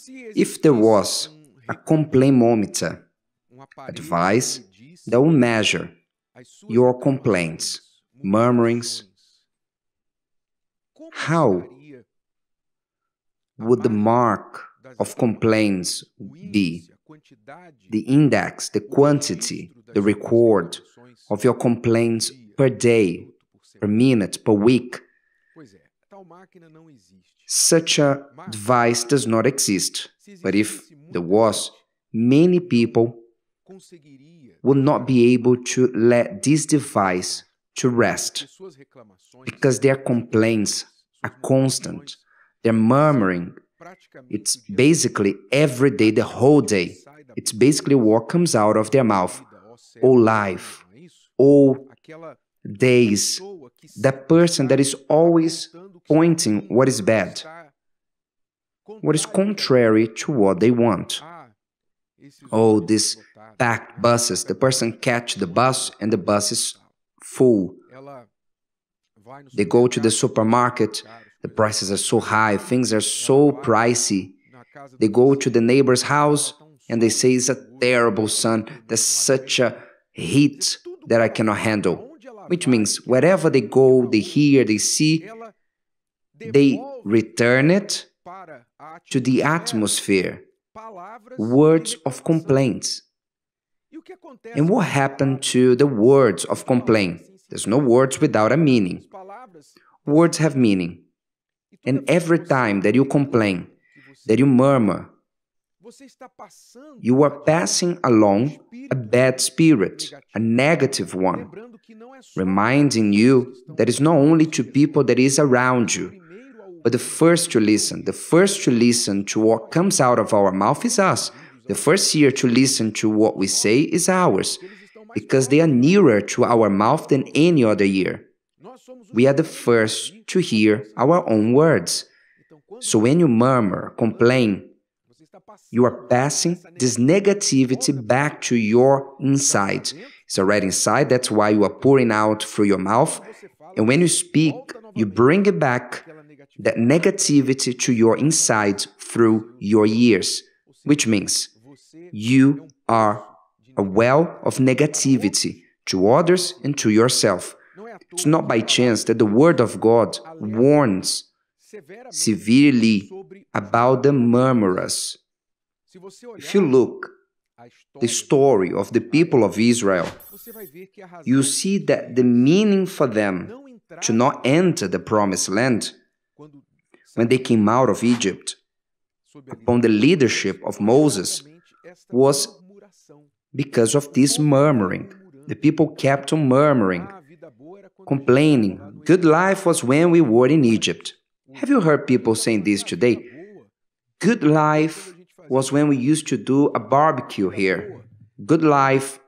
If there was a complainometer, a device that will measure your complaints, murmurings, how would the mark of complaints be? The index, the quantity, the record of your complaints per day, per minute, per week. Such a device does not exist, but if there was, many people would not be able to let this device to rest, because their complaints are constant, their murmuring, it's basically every day, the whole day. It's basically what comes out of their mouth. All life, all days. That person that is always pointing what is bad, what is contrary to what they want. Oh, these packed buses. The person catch the bus and the bus is full. They go to the supermarket. The prices are so high. Things are so pricey. They go to the neighbor's house and they say, it's a terrible sun. There's such a heat that I cannot handle. Which means wherever they go, they hear, they see, they return it to the atmosphere. Words of complaints. And what happened to the words of complaint? There's no words without a meaning. Words have meaning. And every time that you complain, that you murmur, you are passing along a bad spirit, a negative one, reminding you that it's not only to people that is around you, but the first to listen to what comes out of our mouth is us. The first ear to listen to what we say is ours, because they are nearer to our mouth than any other ear. We are the first to hear our own words. So when you murmur, complain, you are passing this negativity back to your inside. It's already inside, that's why you are pouring out through your mouth. And when you speak, you bring it back, that negativity to your inside through your ears, which means you are a well of negativity to others and to yourself. It's not by chance that the Word of God warns severely about the murmurers. If you look the story of the people of Israel, you see that the meaning for them to not enter the promised land, when they came out of Egypt, upon the leadership of Moses, was because of this murmuring. The people kept on murmuring, complaining. Good life was when we were in Egypt. Have you heard people saying this today? Good life was when we used to do a barbecue here. Good life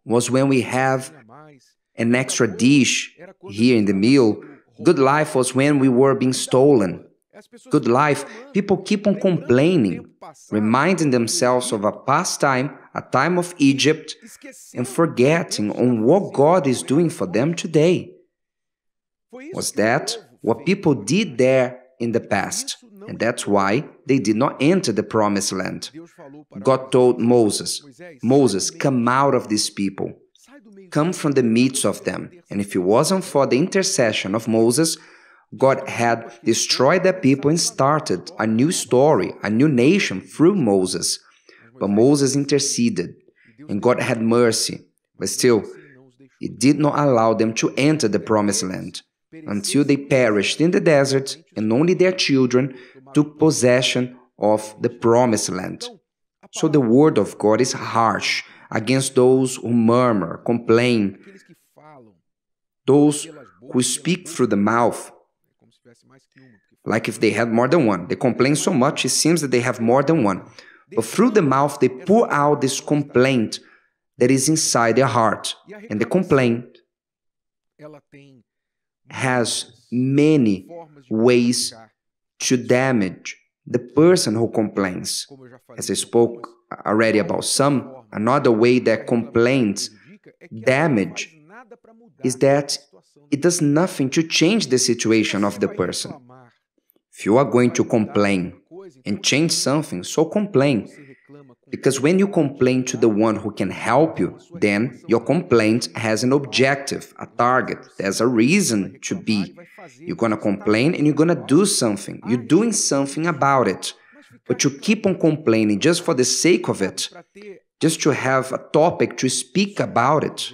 was when we have an extra dish here in the meal. Good life was when we were being stolen. Good life, people keep on complaining, reminding themselves of a past time, a time of Egypt, and forgetting on what God is doing for them today. Was that what people did there in the past? And that's why they did not enter the promised land. God told Moses, Moses, come out of these people. Come from the midst of them. And if it wasn't for the intercession of Moses, God had destroyed the people and started a new story, a new nation through Moses. But Moses interceded, and God had mercy. But still, He did not allow them to enter the promised land until they perished in the desert, and only their children took possession of the promised land. So the word of God is harsh against those who murmur, complain, those who speak through the mouth, like if they had more than one. They complain so much, it seems that they have more than one. But through the mouth, they pour out this complaint that is inside their heart. And the complaint has many ways to damage the person who complains. As I spoke already about some, another way that complaints damage is that it does nothing to change the situation of the person. If you are going to complain and change something, so complain. Because when you complain to the one who can help you, then your complaint has an objective, a target. There's a reason to be. You're going to complain and you're going to do something. You're doing something about it. But you keep on complaining just for the sake of it, just to have a topic to speak about it.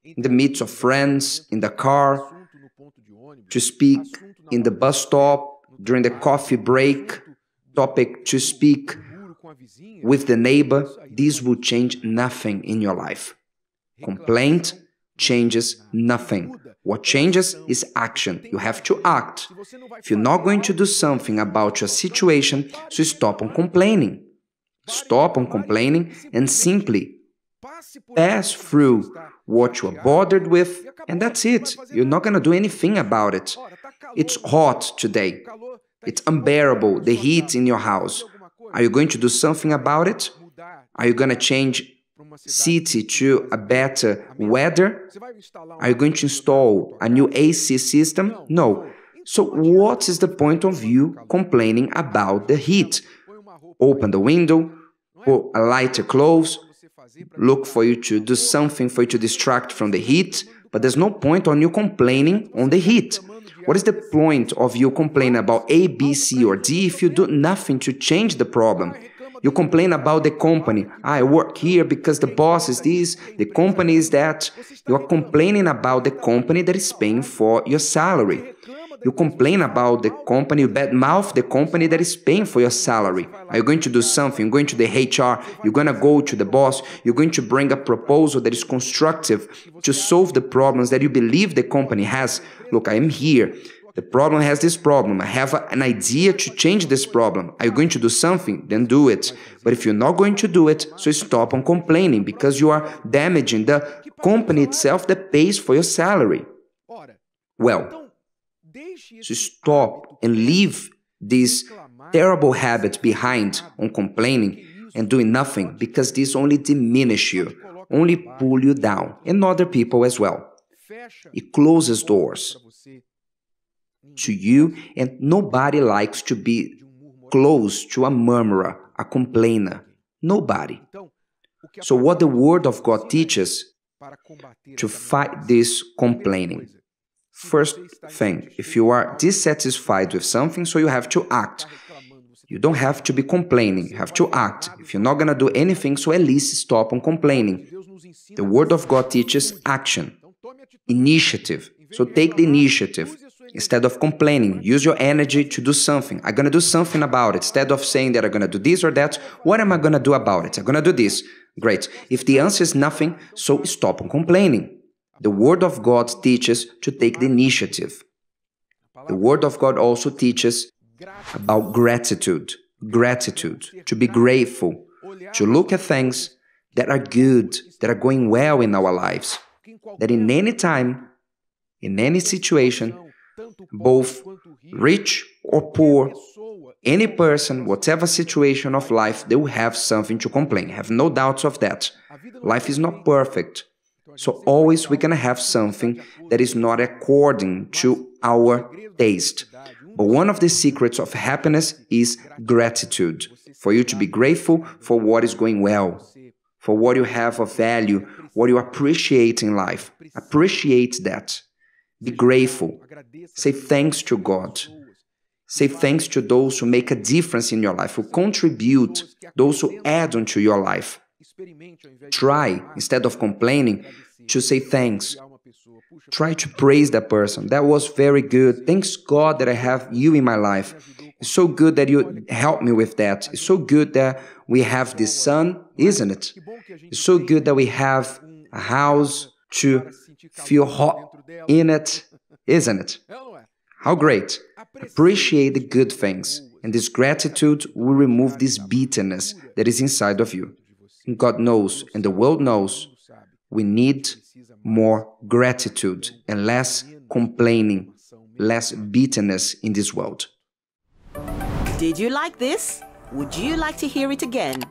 In the midst of friends, in the car, to speak in the bus stop, during the coffee break, topic to speak with the neighbor, this will change nothing in your life. Complaint changes nothing. What changes is action. You have to act. If you're not going to do something about your situation, so stop on complaining. Stop on complaining and simply pass through what you are bothered with, and that's it. You're not going to do anything about it. It's hot today. It's unbearable, the heat in your house. Are you going to do something about it? Are you going to change city to a better weather? Are you going to install a new AC system? No. So what is the point of you complaining about the heat? Open the window, put a lighter clothes, look for you to do something for you to distract from the heat, but there's no point on you complaining on the heat. What is the point of you complaining about A, B, C, or D if you do nothing to change the problem? You complain about the company. I work here because the boss is this, the company is that. You are complaining about the company that is paying for your salary. You complain about the company, you badmouth the company that is paying for your salary. Are you going to do something? You're going to the HR, you're going to go to the boss, you're going to bring a proposal that is constructive to solve the problems that you believe the company has. Look, I am here. The problem has this problem. I have an idea to change this problem. Are you going to do something? Then do it. But if you're not going to do it, so stop on complaining because you are damaging the company itself that pays for your salary. Well, so stop and leave this terrible habit behind on complaining and doing nothing, because this only diminish you, only pull you down, and other people as well. It closes doors to you, and nobody likes to be close to a murmurer, a complainer. Nobody. So what the Word of God teaches to fight this complaining? First thing, if you are dissatisfied with something, so you have to act. You don't have to be complaining, you have to act. If you're not going to do anything, so at least stop on complaining. The Word of God teaches action, initiative. So take the initiative. Instead of complaining, use your energy to do something. I'm going to do something about it. Instead of saying that I'm going to do this or that, what am I going to do about it? I'm going to do this. Great. If the answer is nothing, so stop on complaining. The Word of God teaches to take the initiative. The Word of God also teaches about gratitude. Gratitude, to be grateful, to look at things that are good, that are going well in our lives. That in any time, in any situation, both rich or poor, any person, whatever situation of life, they will have something to complain. Have no doubts of that. Life is not perfect. So always we're going to have something that is not according to our taste. But one of the secrets of happiness is gratitude. For you to be grateful for what is going well, for what you have of value, what you appreciate in life. Appreciate that. Be grateful. Say thanks to God. Say thanks to those who make a difference in your life, who contribute, those who add onto your life. Try, instead of complaining, to say thanks. Try to praise that person. That was very good. Thanks God that I have you in my life. It's so good that you helped me with that. It's so good that we have this sun, isn't it? It's so good that we have a house to feel hot in it, isn't it? How great. Appreciate the good things, and this gratitude will remove this bitterness that is inside of you. And God knows, and the world knows, we need more gratitude and less complaining, less bitterness in this world. Did you like this? Would you like to hear it again?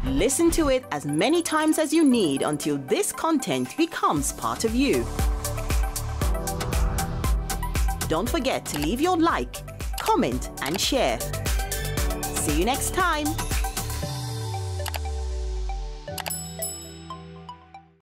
Listen to it as many times as you need until this content becomes part of you. Don't forget to leave your like, comment, and share. See you next time.